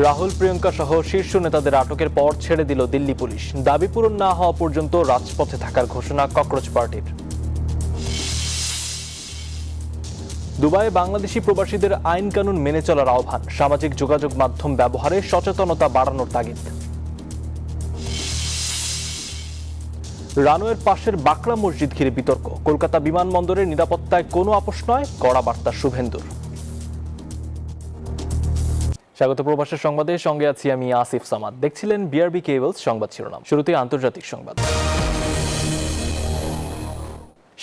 রাহুল প্রিয়াঙ্কা সহ শীর্ষ নেতাদের আটকের পর ছেড়ে দিল দিল্লি পুলিশ। দাবি পূরণ না হওয়া পর্যন্ত রাজপথে থাকার ঘোষণা ককরোচ পার্টির। দুবাইয়ে বাংলাদেশি প্রবাসীদের আইন কানুন মেনে চলার আহ্বান, সামাজিক যোগাযোগ মাধ্যম ব্যবহারে সচেতনতা বাড়ানোর তাগিদ। রানওয়ের পাশের বাকরা মসজিদ ঘিরে বিতর্ক, কলকাতা বিমানবন্দরের নিরাপত্তায় কোনো আপোষ নয়, কড়া বার্তা শুভেন্দুর। স্বাগত প্রবাসের সংবাদে, সঙ্গে আছি আমি আসিফ সামাদ। দেখছিলেন বিআরবি কেবলস সংবাদ শিরোনাম। শুরুতে আন্তর্জাতিক সংবাদ।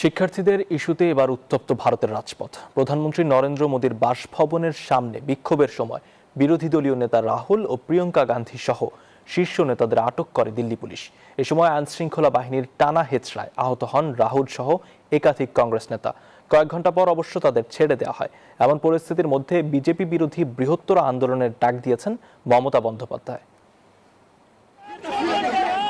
শিক্ষার্থীদের ইস্যুতে এবার উত্তপ্ত ভারতের রাজপথ। প্রধানমন্ত্রী নরেন্দ্র মোদীর বাসভবনের সামনে বিক্ষোভের সময় বিরোধী দলীয় নেতা রাহুল ও প্রিয়াঙ্কা গান্ধী সহ শীর্ষ নেতাদের আটক করে দিল্লি পুলিশ। এ সময় আইনশৃঙ্খলা বাহিনীর টানা হেঁচড়ায় আহত হন রাহুল সহ একাধিক কংগ্রেস নেতা। কয়েক ঘন্টা পর অবশ্য তাদের ছেড়ে দেওয়া হয়। এমন পরিস্থিতির মধ্যে বিজেপি বিরোধী বৃহত্তর আন্দোলনের ডাক দিয়েছেন মমতা বন্দ্যোপাধ্যায়।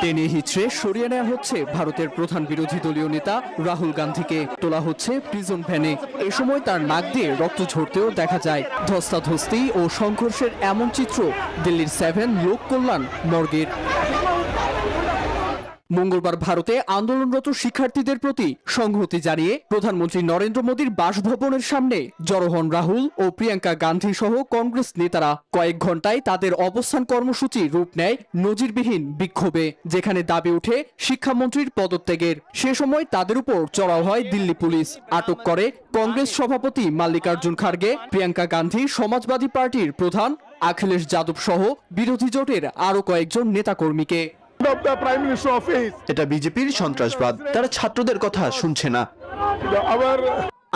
টেনে হিচড়ে সরিয়ে নেওয়া হচ্ছে ভারতের প্রধান বিরোধী দলীয় নেতা রাহুল গান্ধীকে। তোলা হচ্ছে প্রিজন ভ্যানে। এ সময় তার নাক দিয়ে রক্ত ঝরতেও দেখা যায়। ধস্তাধস্তি ও সংঘর্ষের এমন চিত্র দিল্লির 7 লোক কল্যাণ মর্গের। মঙ্গলবার ভারতে আন্দোলনরত শিক্ষার্থীদের প্রতি সংহতি জানিয়ে প্রধানমন্ত্রী নরেন্দ্র মোদীর বাসভবনের সামনে জড়ো হন রাহুল ও প্রিয়াঙ্কা গান্ধী সহ কংগ্রেস নেতারা। কয়েক ঘন্টায় তাদের অবস্থান কর্মসূচি রূপ নেয় নজিরবিহীন বিক্ষোভে, যেখানে দাবি ওঠে শিক্ষামন্ত্রীর পদত্যাগের। সে সময় তাদের উপর চড়াও হয় দিল্লি পুলিশ। আটক করে কংগ্রেস সভাপতি মাল্লিকার্জুন খার্গে, প্রিয়াঙ্কা গান্ধী সমাজবাদী পার্টির প্রধান অখিলেশ যাদব সহ বিরোধী জোটের আরো কয়েকজন নেতাকর্মীকে। এটা বিজেপির সন্ত্রাসবাদ, তারা ছাত্রদের কথা শুনছে না।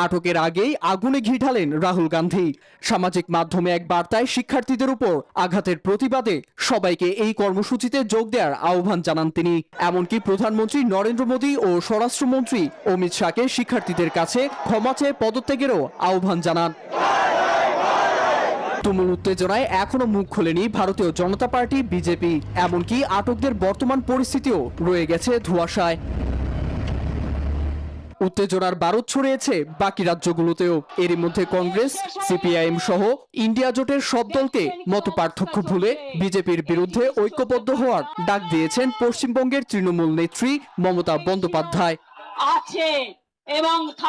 আটকের আগেই আগুনে ঘি ঢালেন রাহুল গান্ধী। সামাজিক মাধ্যমে এক বার্তায় শিক্ষার্থীদের উপর আঘাতের প্রতিবাদে সবাইকে এই কর্মসূচিতে যোগ দেওয়ার আহ্বান জানান তিনি। এমনকি প্রধানমন্ত্রী নরেন্দ্র মোদী ও স্বরাষ্ট্রমন্ত্রী অমিত শাহকে শিক্ষার্থীদের কাছে ক্ষমা চেয়ে পদত্যাগেরও আহ্বান জানান। তুমুল উত্তেজনায় এখনো মুখ খোলেনি ভারতীয় জনতা পার্টি বিজেপি। এমনকি আটকদের বর্তমান পরিস্থিতিও রয়ে গেছে ধোঁয়াশায়। উত্তেজনার বারুদ ছড়িয়েছে বাকি রাজ্যগুলোতেও। এরই মধ্যে কংগ্রেস, সিপিআইএম সহ ইন্ডিয়া জোটের সব দলকে মতপার্থক্য ভুলে বিজেপির বিরুদ্ধে ঐক্যবদ্ধ হওয়ার ডাক দিয়েছেন পশ্চিমবঙ্গের তৃণমূল নেত্রী মমতা বন্দ্যোপাধ্যায়।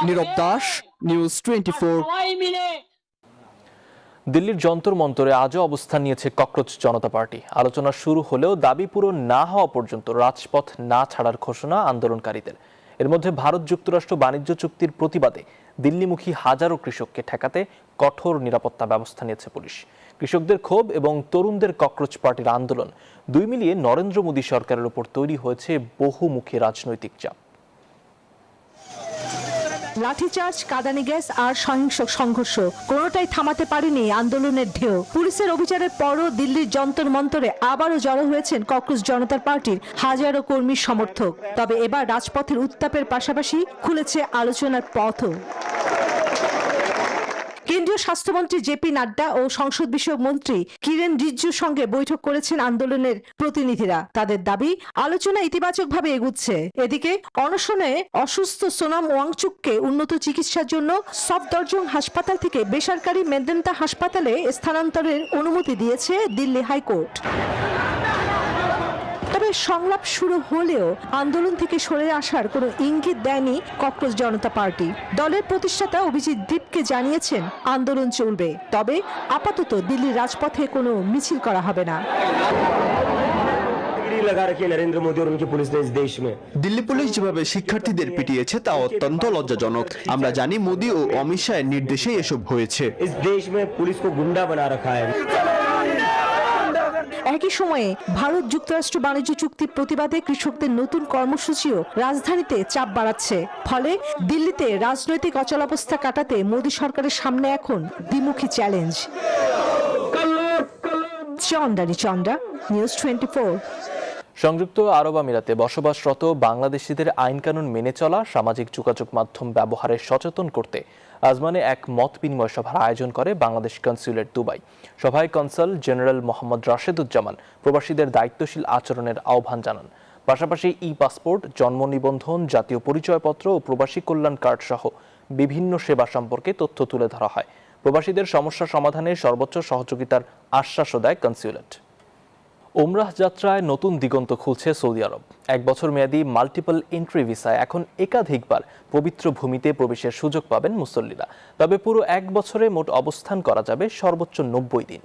নীরব দাস, নিউজ 24। দিল্লির যন্তর মন্তরে আজও অবস্থান নিয়েছে ককরোচ জনতা পার্টি। আলোচনা শুরু হলেও দাবি পূরণ না হওয়া পর্যন্ত রাজপথ না ছাড়ার ঘোষণা আন্দোলনকারীদের। এর মধ্যে ভারত যুক্তরাষ্ট্র বাণিজ্য চুক্তির প্রতিবাদে দিল্লিমুখী হাজারো কৃষককে ঠেকাতে কঠোর নিরাপত্তা ব্যবস্থা নিয়েছে পুলিশ। কৃষকদের ক্ষোভ এবং তরুণদের ককরোচ পার্টির আন্দোলন, দুই মিলিয়ে নরেন্দ্র মোদী সরকারের উপর তৈরি হয়েছে বহুমুখী রাজনৈতিক চাপ। লাঠিচার্জ, কাঁদানি গ্যাস আর সহিংস সংঘর্ষ কোনোটাই থামাতে পারেনি আন্দোলনের ঢেউ। পুলিশের অভিযানের পরও দিল্লির যন্তর মন্তরে আবারও জড়ো হয়েছেন ককরোচ জনতা পার্টির হাজারো কর্মী সমর্থক। তবে এবার রাজপথের উত্তাপের পাশাপাশি খুলেছে আলোচনার পথও। কেন্দ্রীয় স্বাস্থ্যমন্ত্রী জেপি নাড্ডা ও সংসদ বিষয়ক মন্ত্রী কিরেন রিজিজুর সঙ্গে বৈঠক করেছেন আন্দোলনের প্রতিনিধিরা। তাদের দাবি, আলোচনা ইতিবাচকভাবে এগুচ্ছে। এদিকে অনশনে অসুস্থ সোনাম ওয়াংচুককে উন্নত চিকিৎসার জন্য সফদরজং হাসপাতাল থেকে বেসরকারি মেদান্তা হাসপাতালে স্থানান্তরের অনুমতি দিয়েছে দিল্লি হাইকোর্ট। তবে সংলাপ শুরু হলেও আন্দোলন থেকে সরে আসার কোনো ইঙ্গিত দেয়নি ককরোচ জনতা পার্টি। দলের প্রতিষ্ঠাতা অভিজিৎ দীপকে জানিয়েছেন আন্দোলন চলবে, তবে আপাতত দিল্লির রাজপথে কোনো মিছিল করা হবে না। দিল্লি পুলিশ যেভাবে শিক্ষার্থীদের পিটিয়েছে তা অত্যন্ত লজ্জাজনক। আমরা জানি মোদী ও অমিত শাহের নির্দেশেই এসব হয়েছে। একই সময়ে ভারত যুক্তরাষ্ট্র বাণিজ্য চুক্তির প্রতিবাদে কৃষকদের নতুন কর্মসূচিও রাজধানীতে চাপ বাড়াচ্ছে। ফলে দিল্লিতে রাজনৈতিক অচলাবস্থা কাটাতে মোদী সরকারের সামনে এখন দ্বিমুখী চ্যালেঞ্জ। চন্দ্রা, নিউজ 24। সংযুক্ত আরব আমিরাতে বসবাসরত বাংলাদেশিদের আইন কানুন মেনে চলা, সামাজিক যোগাযোগ মাধ্যম ব্যবহারে সচেতন করতে আজমানে এক মত বিনিময় সভার আয়োজন করে বাংলাদেশ কনস্যুলেট দুবাই। সভায় কনসাল জেনারেল মোহাম্মদ রাশেদুজ্জামান প্রবাসীদের দায়িত্বশীল আচরণের আহ্বান জানান। পাশাপাশি পাসপোর্ট, জন্ম নিবন্ধন, জাতীয় পরিচয়পত্র ও প্রবাসী কল্যাণ কার্ড সহ বিভিন্ন সেবা সম্পর্কে তথ্য তুলে ধরা হয়। প্রবাসীদের সমস্যা সমাধানে সর্বোচ্চ সহযোগিতার আশ্বাসও দেয় কনস্যুলেট। ওমরাহ যাত্রায় নতুন দিগন্ত খুলছে সৌদি আরব। 1 বছর মেয়াদী মাল্টিপল এন্ট্রি ভিসায় এখন একাধিকবার পবিত্র ভূমিতে প্রবেশের সুযোগ পাবেন মুসল্লিরা। তবে পুরো 1 বছরে মোট অবস্থান করা যাবে সর্বোচ্চ 90 দিন।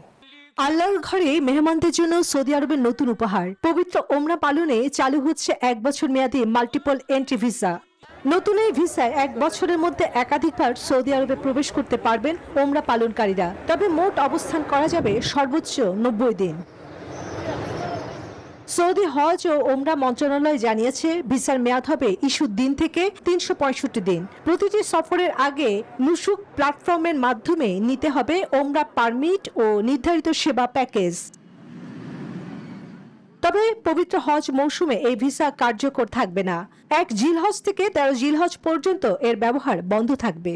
আল্লাহর ঘরে মেহমানদের জন্য সৌদি আরবের নতুন উপহার, পবিত্র ওমরা পালনে চালু হচ্ছে 1 বছর মেয়াদী মাল্টিপল এন্ট্রি ভিসা। নতুন এই ভিসায় 1 বছরের মধ্যে একাধিকবার সৌদি আরবে প্রবেশ করতে পারবেন ওমরা পালনকারীরা। তবে মোট অবস্থান করা যাবে সর্বোচ্চ 90 দিন। সৌদি হজ ও ওমরা মন্ত্রণালয় জানিয়েছে, ভিসার মেয়াদ হবে ইস্যুর দিন থেকে 365 দিন। প্রতিটি সফরের আগে নুসুক প্ল্যাটফর্মের মাধ্যমে নিতে হবে ওমরা পারমিট ও নির্ধারিত সেবা প্যাকেজ। তবে পবিত্র হজ মৌসুমে এই ভিসা কার্যকর থাকবে না। 1 জিলহজ থেকে 13 জিলহজ পর্যন্ত এর ব্যবহার বন্ধ থাকবে।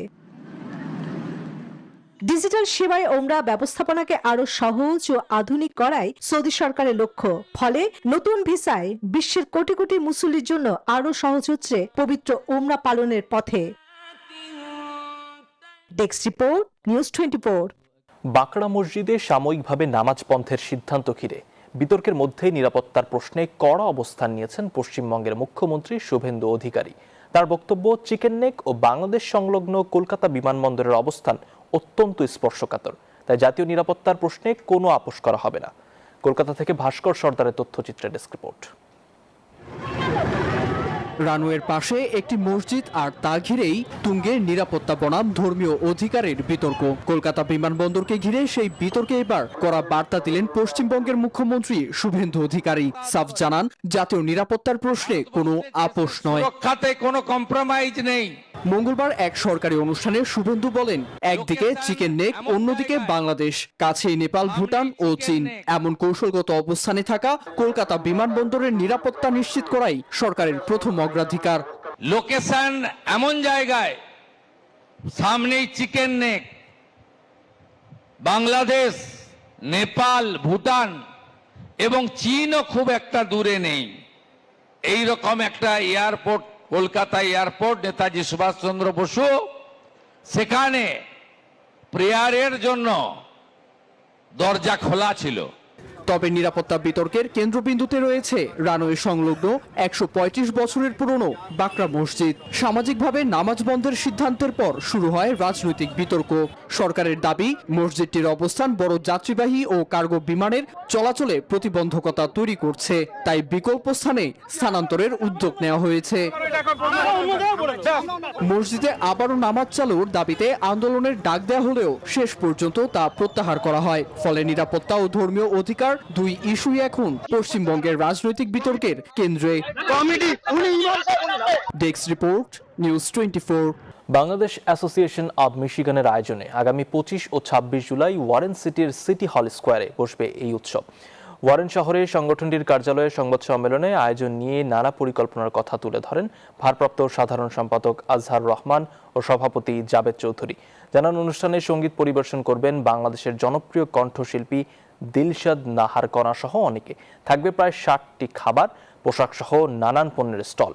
ডিজিটাল সেবায় ওমরা ব্যবস্থাপনাকে আরো সহজ ও আধুনিক করাই সৌদি সরকারের লক্ষ্য। ফলে নতুন ভিসায় বিশ্বের কোটি কোটি মুসল্লির জন্য আরো সহজ হচ্ছে পবিত্র ওমরা পালনের পথে। Desk report, news 24। বাকরা মসজিদে সাময়িকভাবে নামাজ বন্ধের সিদ্ধান্ত ঘিরে বিতর্কের মধ্যেই নিরাপত্তার প্রশ্নে কড়া অবস্থান নিয়েছেন পশ্চিমবঙ্গের মুখ্যমন্ত্রী শুভেন্দু অধিকারী। তার বক্তব্য, চিকেন নেক ও বাংলাদেশ সংলগ্ন কলকাতা বিমানবন্দরের অবস্থান অত্যন্ত স্পর্শকাতর, তাই জাতীয় নিরাপত্তার প্রশ্নে কোনো আপোষ করা হবে না। কলকাতা থেকে ভাস্কর সর্দারের তথ্যচিত্রের ডেস্ক রিপোর্ট। রানওয়ের পাশে একটি মসজিদ আর তা ঘিরেই তুঙ্গে নিরাপত্তা বনাম ধর্মীয় অধিকারের বিতর্ক। কলকাতা বিমানবন্দরকে ঘিরে সেই বিতর্কে এবার কড়া বার্তা দিলেন পশ্চিমবঙ্গের মুখ্যমন্ত্রী শুভেন্দু অধিকারী। সাফ জানান, জাতীয় নিরাপত্তার প্রশ্নে কোনো আপোষ নয়, রক্ষাতে কোনো কম্প্রোমাইজ নেই। মঙ্গলবার এক সরকারি অনুষ্ঠানে শুভেন্দু বলেন, একদিকে চিকেন নেক, অন্যদিকে বাংলাদেশ, কাছেই নেপাল, ভুটান ও চীন। এমন কৌশলগত অবস্থানে থাকা কলকাতা বিমানবন্দরের নিরাপত্তা নিশ্চিত করাই সরকারের প্রথম অগ্রাধিকার। লোকেশন এমন জায়গায়, সামনেই চিকেন নেক, বাংলাদেশ, নেপাল, ভুটান এবং চীনও খুব একটা দূরে নেই। এই রকম একটা এয়ারপোর্ট, কলকাতা এয়ারপোর্ট, নেতাজি সুভাষচন্দ্র বসু, সেখানে প্রেয়ারের জন্য দরজা খোলা ছিল। তবে নিরাপত্তা বিতর্কের কেন্দ্রবিন্দুতে রয়েছে রানওয়ে সংলগ্ন 135 বছরের পুরনো বাকরা মসজিদ। সামাজিকভাবে নামাজ বন্ধের সিদ্ধান্তের পর শুরু হয় রাজনৈতিক বিতর্ক। সরকারের দাবি, মসজিদটির অবস্থান বড় যাত্রীবাহী ও কার্গো বিমানের চলাচলে প্রতিবন্ধকতা তৈরি করছে, তাই বিকল্প স্থানে স্থানান্তরের উদ্যোগ নেওয়া হয়েছে। মসজিদে আবারও নামাজ চালুর দাবিতে আন্দোলনের ডাক দেওয়া হলেও শেষ পর্যন্ত তা প্রত্যাহার করা হয়। ফলে নিরাপত্তা ও ধর্মীয় অধিকার দুই ইস্যুই এখন পশ্চিমবঙ্গের রাজনৈতিক বিতর্কের কেন্দ্রে। Desk report, news 24। Bangladesh association of মিশিগানের আয়োজনে আগামী 25 ও 26 জুলাই ওয়ারেন সিটির সিটি হল স্কোয়ারে বসবে এই উৎসব। ওয়ারেন শহরে সংগঠনটির কার্যালয়ে সংবাদ সম্মেলনে আয়োজন নিয়ে নানা পরিকল্পনার কথা তুলে ধরেন ভারপ্রাপ্ত সাধারণ সম্পাদক আজহার রহমান ও সভাপতি জাবেদ চৌধুরী। জানান, অনুষ্ঠানে সঙ্গীত পরিবেশন করবেন বাংলাদেশের জনপ্রিয় কণ্ঠশিল্পী দিলশাদ নাহার কণা সহ অনেকে। থাকবে প্রায় 60টি খাবার, পোশাক সহ নানান পণ্যের স্টল।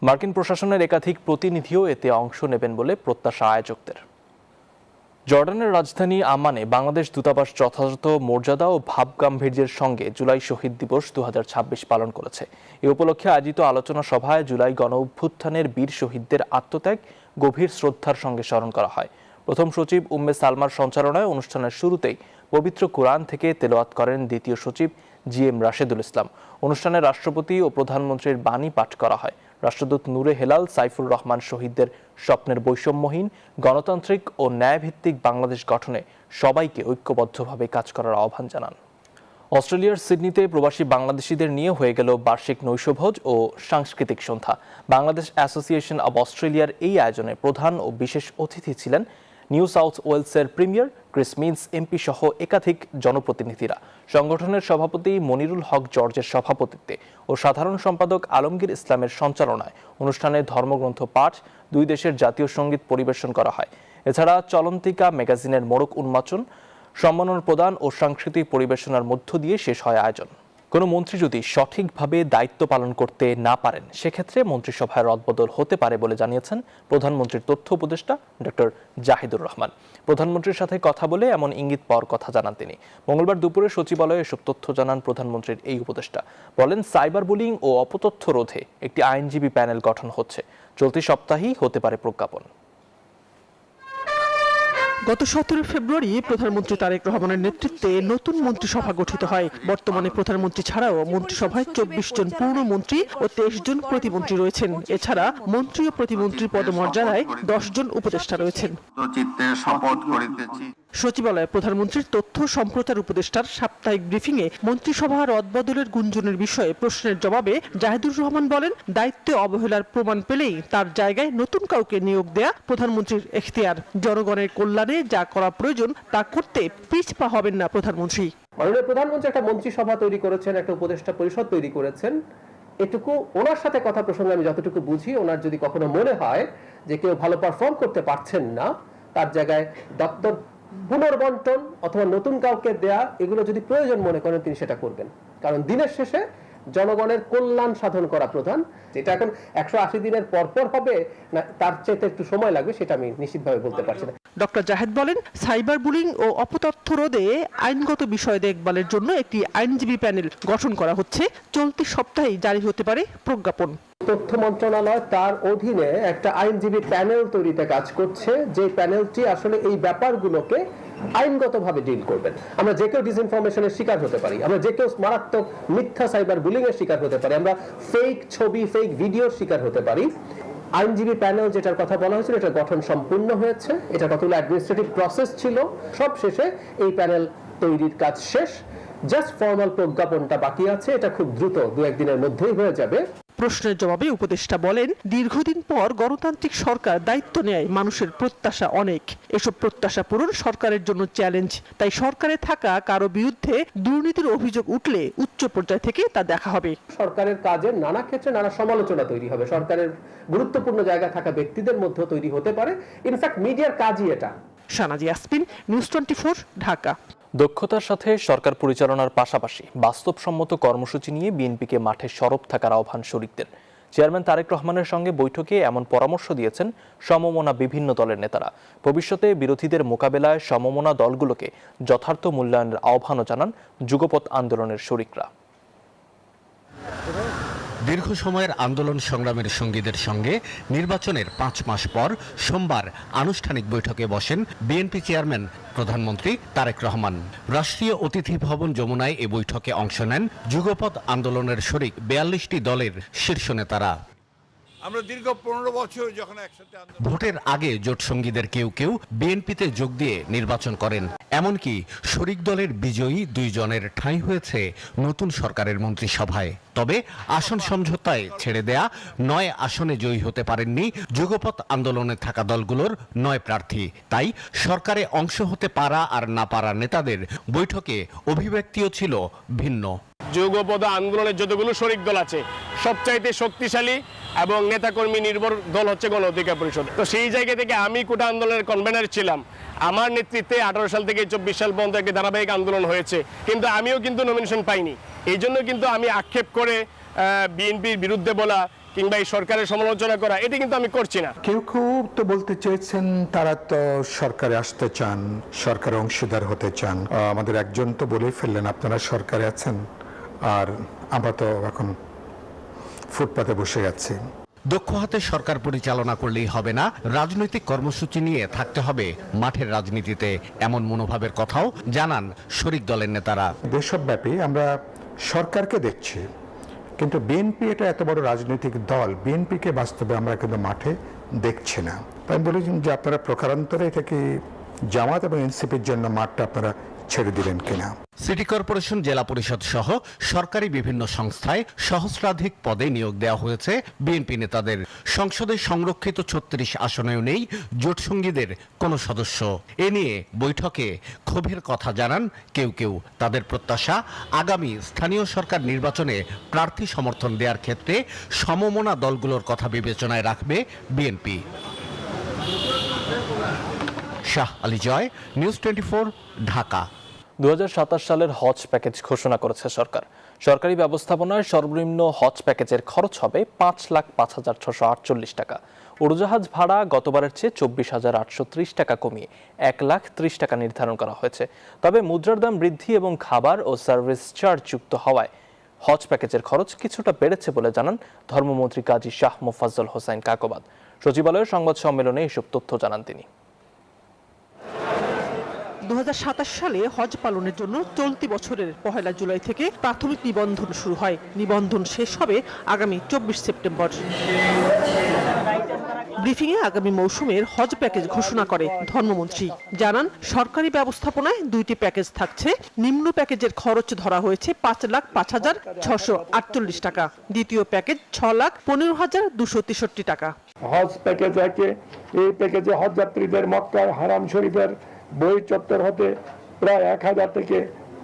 মার্কিন প্রশাসনের একাধিক প্রতিনিধিও এতে অংশ নেবেন বলে প্রত্যাশা আয়োজকদের। জর্ডানের রাজধানী আম্মানে বাংলাদেশ দূতাবাস যথাযথ মর্যাদা ও ভাবগাম্ভীর্যের সঙ্গে জুলাই শহীদ দিবস 2026 পালন করেছে। এ উপলক্ষে আয়োজিত আলোচনা সভায় জুলাই গণ অভ্যুত্থানের বীর শহীদদের আত্মত্যাগ গভীর শ্রদ্ধার সঙ্গে স্মরণ করা হয়। প্রথম সচিব উম্মে সালমার সঞ্চালনায় অনুষ্ঠানের শুরুতেই পবিত্র কোরআন থেকে তেলাওয়াত করেন দ্বিতীয় সচিব GM রাশেদুল ইসলাম। অনুষ্ঠানে রাষ্ট্রপতি ও প্রধানমন্ত্রীর বাণী পাঠ করা হয়। রাষ্ট্রদূত নূরে হেলাল সাইফুর রহমান শহীদদের স্বপ্নের বৈষম্যহীন, গণতান্ত্রিক ও ন্যায়ভিত্তিক বাংলাদেশ গঠনে সবাইকে ঐক্যবদ্ধভাবে কাজ করার আহ্বান জানান। অস্ট্রেলিয়ার সিডনিতে প্রবাসী বাংলাদেশিদের নিয়ে হয়ে গেল বার্ষিক নৈশভোজ ও সাংস্কৃতিক সন্ধ্যা। বাংলাদেশ অ্যাসোসিয়েশন অব অস্ট্রেলিয়ার এই আয়োজনে প্রধান ও বিশেষ অতিথি ছিলেন নিউ সাউথ ওয়েলসের প্রিমিয়ার ক্রিস মিন্স এমপি সহ একাধিক জনপ্রতিনিধিরা। সংগঠনের সভাপতি মনিরুল হক জর্জের সভাপতিত্বে ও সাধারণ সম্পাদক আলমগীর ইসলামের সঞ্চালনায় অনুষ্ঠানে ধর্মগ্রন্থ পাঠ, দুই দেশের জাতীয় সঙ্গীত পরিবেশন করা হয়। এছাড়া চলন্তিকা ম্যাগাজিনের মোড়ক উন্মোচন, সম্মাননা প্রদান ও সাংস্কৃতিক পরিবেশনার মধ্য দিয়ে শেষ হয় আয়োজন। কোনো মন্ত্রী যদি সঠিকভাবে দায়িত্ব পালন করতে না পারেন সেক্ষেত্রে মন্ত্রিসভায় রদবদল হতে পারে বলে জানিয়েছেন প্রধানমন্ত্রীর তথ্য উপদেষ্টা ডক্টর জাহিদুর রহমান। প্রধানমন্ত্রীর সাথে কথা বলে এমন ইঙ্গিত পাওয়ার কথা জানান তিনি। মঙ্গলবার দুপুরে সচিবালয়ে এসব তথ্য জানান প্রধানমন্ত্রীর এই উপদেষ্টা। বলেন, সাইবার বুলিং ও অপতথ্য রোধে একটি আইনজীবী প্যানেল গঠন হচ্ছে। চলতি সপ্তাহেই হতে পারে প্রজ্ঞাপন। গত 17 ফেব্রুয়ারি প্রধানমন্ত্রী তারেক রহমানের নেতৃত্বে নতুন মন্ত্রিসভা গঠিত হয়। বর্তমানে প্রধানমন্ত্রী ছাড়াও মন্ত্রিসভায় 24 জন পূর্ণমন্ত্রী ও 23 জন প্রতিমন্ত্রী রয়েছেন। এছাড়া মন্ত্রী ও প্রতিমন্ত্রীর পদমর্যাদায় 10 জন উপদেষ্টা রয়েছেন। সচিবালয়ে প্রধানমন্ত্রীর তথ্য সম্প্রচার উপদেষ্টার সাপ্তাহিক ব্রিফিংয়ে মন্ত্রিসভা রদবদলের গুঞ্জনের বিষয়ে প্রশ্নের জবাবে জাহিদুর রহমান বলেন, দায়িত্বে অবহেলার প্রমাণ পেলেই তার জায়গায় নতুন কাউকে নিয়োগ দেয়া প্রধানমন্ত্রীর এখতিয়ার। জনগণের কল্যাণে যা করা প্রয়োজন তা করতে পিছপা হবেন না প্রধানমন্ত্রী। মাননীয় প্রধানমন্ত্রী একটা মন্ত্রিসভা তৈরি করেছেন, একটা উপদেষ্টা পরিষদ তৈরি করেছেন। এটুকু ওনার সাথে কথা প্রসঙ্গে আমি যতটুকু বুঝি, ওনার যদি কখনো মনে হয় যে কেউ ভালো পারফর্ম করতে পারছেন না, তার জায়গায় দপ্তর পুনর্বন্টন অথবা নতুন কাউকে দেয়া, এগুলো যদি প্রয়োজন মনে করেন তিনি সেটা করবেন। কারণ দিনের শেষে জনগণের কল্যাণ সাধন করা প্রধান। যেটা এখন 180 দিনের পরপর হবে না তার চাইতে একটু সময় লাগবে, সেটা আমি নিশ্চিতভাবে বলতে পারছি না। ডক্টর জাহেদ বলেন, সাইবার বুলিং ও অপতথ্য রোধে আইনগত বিষয় দেখভালের জন্য একটি আইনজীবী প্যানেল গঠন করা হচ্ছে। চলতি সপ্তাহেই জারি হতে পারে প্রজ্ঞাপন। তথ্য মন্ত্রণালয় তার অধীনে একটা আইনজীবী প্যানেল তৈরিতে কাজ করছে, যে প্যানেলটি আসলে এই ব্যাপারগুলোকে আইনগতভাবে ডিল করবেন। আমরা যে কেউ ডিসইনফরমেশনের শিকার হতে পারি, আমরা যে কেউ মারাত্মক মিথ্যা সাইবার বুলিং এর শিকার হতে পারি, আমরা ফেক ছবি, ফেক ভিডিওর শিকার হতে পারি। আইনজীবী প্যানেল যেটার কথা বলা হয়েছিল, এটা গঠন সম্পূর্ণ হয়েছে। এটা কতগুলো অ্যাডমিনিস্ট্রেটিভ প্রসেস ছিল, সব শেষে এই প্যানেল তৈরির কাজ শেষ। জাস্ট ফর্মাল প্রজ্ঞাপনটা বাকি আছে, এটা খুব দ্রুত 2-1 দিনের মধ্যেই হয়ে যাবে। প্রশ্নের জবাবে উপদেষ্টা বলেন, দীর্ঘদিন পর গণতান্ত্রিক সরকার দায়িত্ব নেয়, মানুষের প্রত্যাশা অনেক। এসব প্রত্যাশা পূরণ সরকারের জন্য চ্যালেঞ্জ। তাই সরকারে থাকা কারো বিরুদ্ধে দুর্নীতির অভিযোগ উঠলে উচ্চ পর্যায় থেকে তা দেখা হবে। সরকারের কাজের নানা ক্ষেত্রে নানা সমালোচনা তৈরি হবে, সরকারের গুরুত্বপূর্ণ জায়গায় থাকা ব্যক্তিদের মধ্যে তৈরি হতে পারে। ইনফ্যাক্ট মিডিয়ার কাজই এটা। শানাজি আসপিন, নিউজ 24, ঢাকা। দক্ষতার সাথে সরকার পরিচালনার পাশাপাশি বাস্তবসম্মত কর্মসূচি নিয়ে বিএনপিকে মাঠে সরব থাকার আহ্বান শরিকদের। চেয়ারম্যান তারেক রহমানের সঙ্গে বৈঠকে এমন পরামর্শ দিয়েছেন সমমনা বিভিন্ন দলের নেতারা। ভবিষ্যতে বিরোধীদের মোকাবেলায় সমমনা দলগুলোকে যথার্থ মূল্যায়নের আহ্বানও জানান যুগপৎ আন্দোলনের শরিকরা। দীর্ঘ সময়ের আন্দোলন সংগ্রামের সঙ্গীদের সঙ্গে নির্বাচনের 5 মাস পর সোমবার আনুষ্ঠানিক বৈঠকে বসেন বিএনপি চেয়ারম্যান প্রধানমন্ত্রী তারেক রহমান। রাষ্ট্রীয় অতিথি ভবন যমুনায় এ বৈঠকে অংশ নেন যুগপৎ আন্দোলনের শরিক 42টি দলের শীর্ষ নেতারা। আমরা দীর্ঘ 15 বছর যখন একসাথে ভোটের আগে জোট সঙ্গীদের কেউ কেউ বিএনপিতে যোগ দিয়ে নির্বাচন করেন। এমনকি শরিক দলের বিজয়ী 2 জনের ঠাঁই হয়েছে নতুন সরকারের মন্ত্রিসভায়। তবে আসন সমঝোতায় ছেড়ে দেয়া 9 আসনে জয়ী হতে পারেননি যুগপৎ আন্দোলনে থাকা দলগুলোর 9 প্রার্থী। তাই সরকারে অংশ হতে পারা আর না পারা নেতাদের বৈঠকে অভিব্যক্তিও ছিল ভিন্ন। যুগপৎ আন্দোলনের যতগুলো শরিক দল আছে সবচাইতে শক্তিশালী এবং নেতাকর্মী নির্ভর দল হচ্ছে গণ অধিকার পরিষদ। তো সেই জায়গা থেকে আমি কোটা আন্দোলনের কনভেনার ছিলাম। আমার নেতৃত্বে 18 সাল থেকে 24 সাল পর্যন্ত একটি ধারাবাহিক আন্দোলন হয়েছে, কিন্তু আমিও কিন্তু নমিনেশন পাইনি। এই জন্য কিন্তু আমি আক্ষেপ করে বিএনপির বিরুদ্ধে বলা কিংবা এই সরকারের সমালোচনা করা, এটা কিন্তু আমি করছি না। কেউ কেউ তো বলতে চেয়েছেন তারা তো সরকারে আসতে চান, সরকারে অংশীদার হতে চান। আমাদের একজন তো বলেই ফেললেন আপনারা সরকারে আছেন আর আমরা তো এখন ফুটপাতে বসে আছি। দক্ষ হাতে সরকার পরিচালনা করলেই হবে না, রাজনৈতিক কর্মসূচি নিয়ে থাকতে হবে মাঠের রাজনীতিতে, এমন মনোভাবের কথাও জানান শরিক দলের নেতারা। দেশব্যাপী আমরা সরকারকে দেখছি, কিন্তু বিএনপি এটা এত বড় রাজনৈতিক দল, বিএনপিকে বাস্তবে আমরা কিন্তু মাঠে দেখছি না। আমি বলি যে আপনারা প্রকারান্তরে এটা কি জামাত এবং এনসিপির জন্য মাঠটা আপনারা ছেড়ে দিলেন কিনা। সিটি কর্পোরেশন, জেলা পরিষদ সহ সরকারি বিভিন্ন সংস্থায় সহস্রাধিক পদে নিয়োগ দেওয়া হয়েছে বিএনপি নেতাদের। সংসদে সংরক্ষিত 36 আসনেও নেই জোটসঙ্গীদের কোনো সদস্য। এ নিয়ে বৈঠকে ক্ষোভের কথা জানান কেউ কেউ। তাদের প্রত্যাশা, আগামী স্থানীয় সরকার নির্বাচনে প্রার্থী সমর্থন দেওয়ার ক্ষেত্রে সমমনা দলগুলোর কথা বিবেচনায় রাখবে বিএনপি। শাহ আলী জয়, নিউজ 24, ঢাকা। 2027 সালের হজ প্যাকেজ ঘোষণা করেছে সরকার। সরকারি ব্যবস্থাপনায় সর্বনিম্ন হজ প্যাকেজের খরচ হবে ৫,৫,৬৪৮ টাকা। উড়োজাহাজ ভাড়া গতবারের চেয়ে ২৪,৮৩০ টাকা কমিয়ে ১,৩০,০০০ টাকা নির্ধারণ করা হয়েছে। তবে মুদ্রার দাম বৃদ্ধি এবং খাবার ও সার্ভিস চার্জ যুক্ত হওয়ায় হজ প্যাকেজের খরচ কিছুটা বেড়েছে বলে জানান ধর্মমন্ত্রী কাজী শাহ মোফাজ্জল হোসাইন কাকবাদ। সচিবালয়ের সংবাদ সম্মেলনে এসব তথ্য জানান তিনি। ২০২৭ সালে হজ পালনের জন্য চলতি বছরের ১ জুলাই থেকে প্রাথমিক নিবন্ধন শুরু হয়। নিবন্ধন শেষ হবে আগামী ২৪ সেপ্টেম্বর। ব্রিফিংয়ে আগামী মৌসুমের হজ প্যাকেজ ঘোষণা করে ধর্মমন্ত্রী। জানান, সরকারি ব্যবস্থাপনায় 2টি প্যাকেজ থাকছে। নিম্ন প্যাকেজের খরচ ধরা হয়েছে ৫,৫,৬৪৮ টাকা। দ্বিতীয় প্যাকেজ ৬,১৫,২৬৩ টাকা। হজ প্যাকেজ একে, এই প্যাকেজে হজ যাত্রীদের মক্কার হারাম শরীফের বই চত্বর হতে প্রায় ১,০০০ থেকে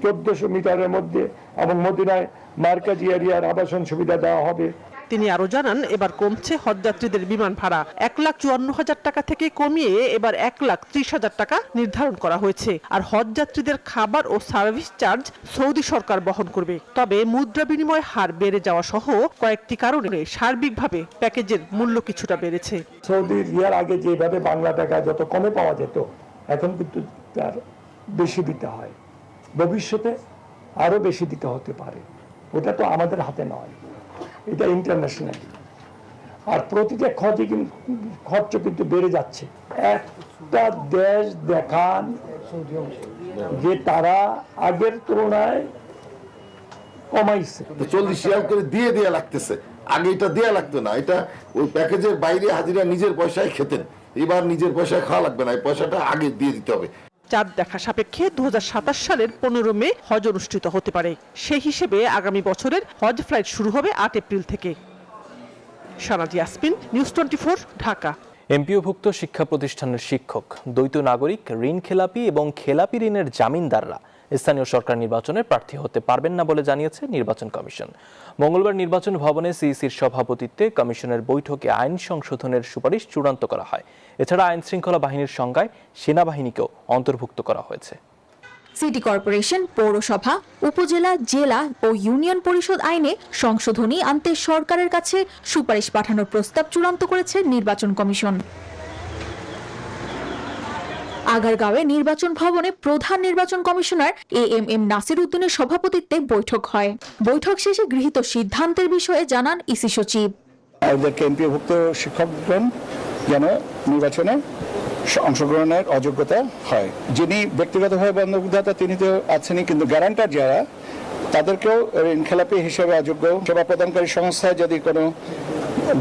১৪০০ মিটারের মধ্যে এবং মদিনায় মার্কাজি এরিয়ার আবাসন সুবিধা দেওয়া হবে। তিনি আরো জানান, এবার কমছে হজযাত্রীদের বিমান ভাড়া। ১,৫৪,০০০ টাকা থেকে কমিয়ে এবার ১,৩০,০০০ টাকা নির্ধারণ করা হয়েছে। আর হজযাত্রীদের খাবার ও সার্ভিস চার্জ সৌদি সরকার বহন করবে। তবে মুদ্রা বিনিময় হার বেড়ে যাওয়া সহ কয়েকটি কারণে সার্বিকভাবে প্যাকেজের মূল্য কিছুটা বেড়েছে। সৌদি রিয়াল আগে যেভাবে বাংলা টাকা যত কমে পাওয়া যেত, এখন কিন্তু তার বেশি দিতে হয়। ভবিষ্যতে আরো বেশি দিতে হতে পারে। ওটা তো আমাদের হাতে নয়, এটা ইন্টারন্যাশনাল। আর প্রতিটা খরচ কিন্তু বেড়ে যাচ্ছে। একটা দেশ দেখান যে তারা আগের তুলনায় কমাইছে। 40 রিয়াল করে দিয়ে দেয়া লাগতেছে, আগে এটা দেয়া লাগতো না। এটা ওই প্যাকেজের বাইরে হাজিরা নিজের পয়সায় খেতেন, এবার নিজের পয়সায় খাওয়া লাগবে না, এই পয়সাটা আগে দিয়ে দিতে হবে। চাঁদ দেখা সাপেক্ষে ২০২৭ সালের ১৫ মে হজ অনুষ্ঠিত হতে পারে। সেই হিসেবে আগামী বছরের হজ ফ্লাইট শুরু হবে ৮ এপ্রিল থেকে। সানাজি ইয়াসমিন, নিউজ 24, ঢাকা। এমপিওভুক্ত শিক্ষা প্রতিষ্ঠানের শিক্ষক, দ্বৈত নাগরিক, ঋণ খেলাপি এবং খেলাপি ঋণের জামিনদাররা স্থানীয় সরকার নির্বাচনে প্রার্থী হতে পারবেন না বলে জানিয়েছে নির্বাচন কমিশন। মঙ্গলবার নির্বাচন ভবনে সিইসির সভাপতিত্বে কমিশনের বৈঠকে আইন সংশোধনের সুপারিশ চূড়ান্ত করা হয়। এছাড়া আইন শৃঙ্খলা বাহিনীর সংজ্ঞায় সেনাবাহিনীকেও অন্তর্ভুক্ত করা হয়েছে। সিটি কর্পোরেশন, পৌরসভা, উপজেলা, জেলা ও ইউনিয়ন পরিষদ আইনে সংশোধনী আনতে সরকারের কাছে সুপারিশ পাঠানোর প্রস্তাব চূড়ান্ত করেছে নির্বাচন কমিশন। আগারগাঁওয়ে নির্বাচন ভবনে প্রধান নির্বাচন কমিশনার এএমএম নাসির উদ্দিনের সভাপতিত্বে বৈঠক হয়। বৈঠক শেষে গৃহীত সিদ্ধান্তের বিষয়ে জানান ইসি সচিব। এমপিওভুক্ত শিক্ষকগণ যেন নির্বাচনে অংশগ্রহণের অযোগ্যতা হয়। যিনি ব্যক্তিগতভাবে বন্ধকদাতা তিনি তো আছেনই, কিন্তু গ্যারান্টার যারা তাদেরকেও ঋণ খেলাপি হিসেবে অযোগ্য। সেবা প্রদানকারী সংস্থায় যদি কোনো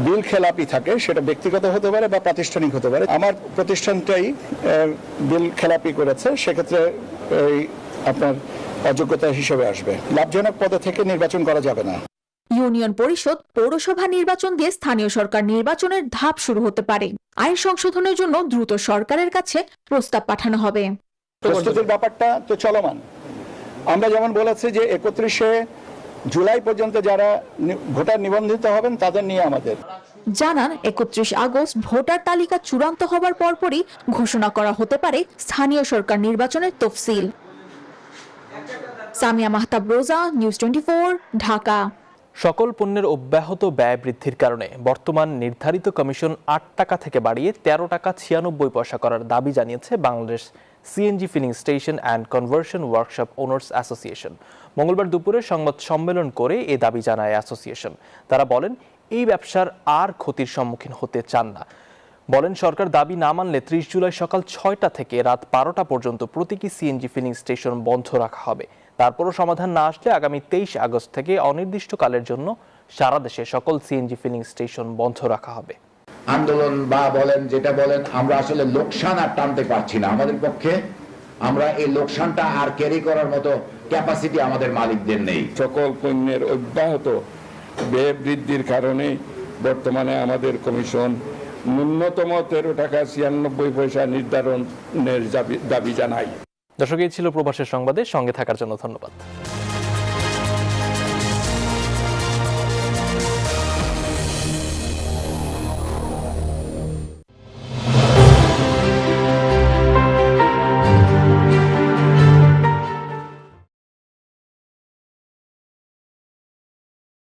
বিল খেলাপি থাকে, সেটা ব্যক্তিগত হতে পারে বা প্রাতিষ্ঠানিক হতে পারে। আমার প্রতিষ্ঠানটাই বিল খেলাপি করেছে, সেক্ষেত্রে আপনার অযোগ্যতা হিসেবে আসবে। লাভজনক পদে থেকে নির্বাচন করা যাবে না। ইউনিয়ন পরিষদ, পৌরসভা নির্বাচন দিয়ে স্থানীয় সরকার নির্বাচনের ধাপ শুরু হতে পারে। আইন সংশোধনের জন্য দ্রুত সরকারের কাছে প্রস্তাব পাঠানো হবে। প্রস্তুতির ব্যাপারটা তো চলমান। আমরা যেমন বলেছি যে 31শে জুলাই পর্যন্ত যারা ভোটার নিবন্ধিত হবেন তাদের নিয়ে আমাদের জানান 31 আগস্ট ভোটার তালিকা চূড়ান্ত হবার পরপরই ঘোষণা করা হতে পারে স্থানীয় সরকার নির্বাচনের তফসিল। সামিয়া মাহতাব রোজা, নিউজ 24, ঢাকা। সকল পণ্যের অব্যাহত ব্যয় বৃদ্ধির কারণে বর্তমান নির্ধারিত কমিশন ৮ টাকা থেকে বাড়িয়ে ১৩ টাকা ৯৬ পয়সা করার দাবি জানিয়েছে Bangladesh CNG filling station and conversion workshop owners association. মঙ্গলবার দুপুরে সংবাদ সম্মেলন করে এ দাবি জানায় অ্যাসোসিয়েশন। তারা বলেন, এই ব্যবসার আর ক্ষতির সম্মুখীন হতে চান না। বলেন, সরকার দাবি না মানলে ৩০ জুলাই সকাল ৬টা থেকে রাত ১২টা পর্যন্ত প্রতীকী সিএনজি ফিলিং স্টেশন বন্ধ রাখা হবে। তারপরও সমাধান না আসলে আগামী ২৩ আগস্ট থেকে অনির্দিষ্টকালের জন্য সারা দেশে সকল সিএনজি ফিলিং স্টেশন বন্ধ রাখা হবে। আন্দোলন বা বলেন যেটা বলেন, আমরা আসলে লোকসান আর টানতে পারছি না। আমাদের পক্ষে আমরা এই লোকসানটা আর ক্যারি করার মতো ক্যাপাসিটি আমাদের মালিকদের নেই। সকল পণ্যের অব্যাহত ব্যয় বৃদ্ধির কারণে বর্তমানে আমাদের কমিশন ন্যূনতম ১৩ টাকা ৯৬ পয়সা নির্ধারণের দাবি জানায়। দর্শক, এই ছিল প্রবাসের সংবাদে। সঙ্গে থাকার জন্য ধন্যবাদ।